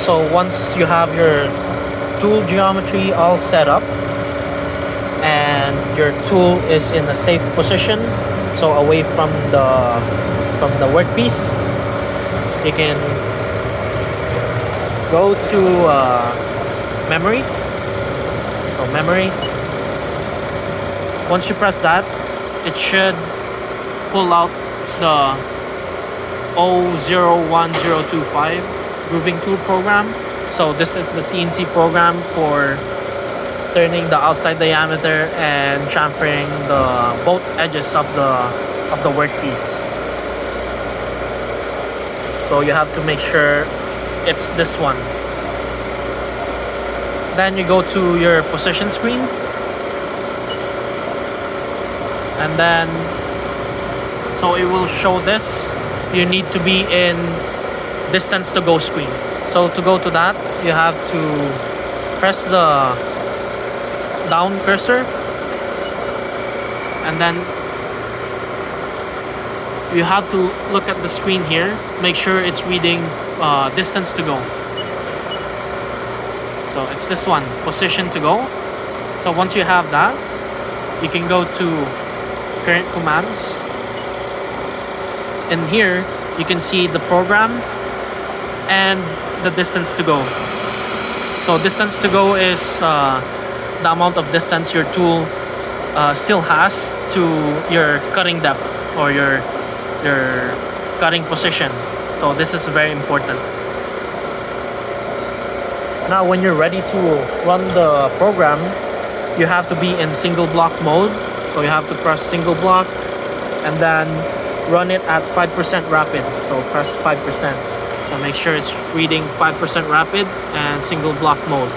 So once you have your tool geometry all set up and your tool is in a safe position, so away from the workpiece, you can go to memory. So memory, once you press that, it should pull out the 01025 grooving tool program. So this is the CNC program for turning the outside diameter and chamfering the both edges of the workpiece. So you have to make sure it's this one. Then you go to your position screen, and then so it will show this. You need to be in distance to go screen. So to go to that, you have to press the down cursor, and then you have to look at the screen here, make sure it's reading distance to go. So it's this one, position to go. So once you have that, you can go to current commands. And here you can see the program and the distance to go. So distance to go is the amount of distance your tool still has to your cutting depth or your cutting position. So this is very important. Now when you're ready to run the program, you have to be in single block mode. So you have to press single block and then run it at 5% rapid. So press 5%. So make sure it's reading 5% rapid and single block mode.